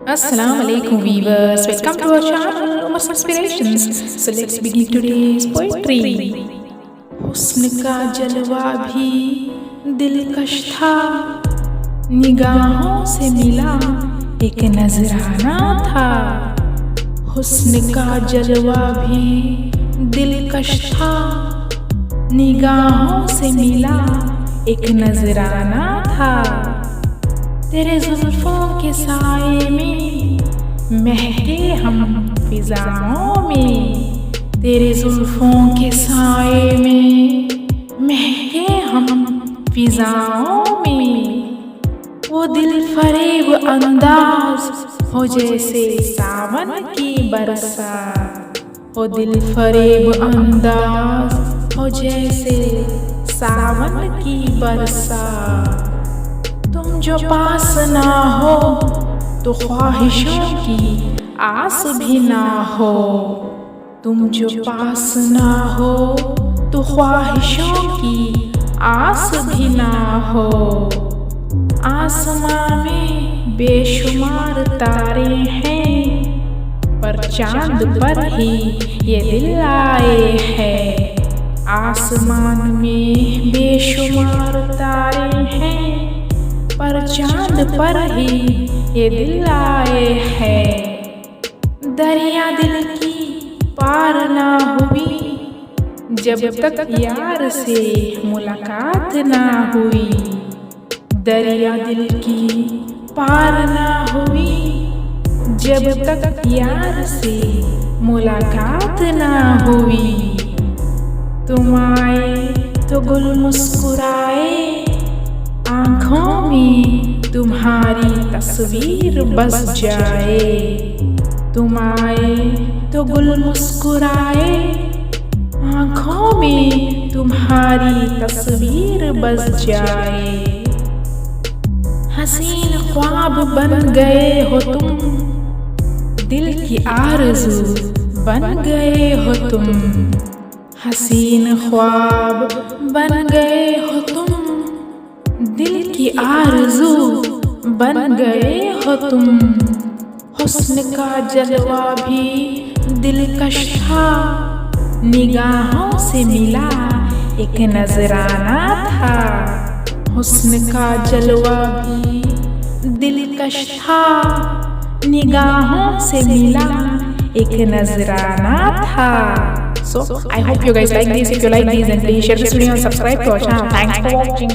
Assalamu alaikum viewers, welcome to our channel Umar's Inspirations. So let's begin today's poetry. हुस्न का जलवा भी दिलकश था, निगाहों से मिला एक नजराना था। हुस्न का जलवा भी दिलकश था, निगाहों से मिला एक नजराना था। तेरे जुल्फों के साए में महके हम फिजाओं में, तेरे जुल्फों के साए में महके हम फिजाओं में। वो दिल फरेब अंदाज हो जैसे सावन की बरसात, वो दिल फरेब अंदाज हो जैसे सावन की बरसात। तुम जो पास ना हो तो ख्वाहिशों की आस भी ना हो, तुम जो पास ना हो तो ख्वाहिशों की आस भी ना हो। आसमां में बेशुमार तारे हैं, पर चांद पर ही ये दिल आए हैं। आसमान में बेशुमार तारे हैं, पर चांद पर ही ये दिल आए हैं। दरिया दिल की पार ना हुई जब तक यार से मुलाकात ना हुई, दरिया दिल की पार ना हुई जब तक यार से मुलाकात ना हुई। तुम आए तो गुल मुस्कुराए, आँखों में तुम्हारी तस्वीर बस जाए। तुम आए तो गुल मुस्कुराए, आँखों में तुम्हारी तस्वीर बस जाए। हसीन ख्वाब बन गए हो तुम, दिल की आरज़ू बन गए हो तुम। हसीन ख्वाब बन गए हो तुम, दिल की आरज़ू बन गए हो तुम। हुस्न का जलवा भी दिलकश था, निगाहों से मिला एक नजराना था। हुस्न का जलवा भी दिलकश था, निगाहों से मिला एक नजराना था। So I hope you guys like this. If you like this, then please share this video and subscribe to our channel. Thanks for watching.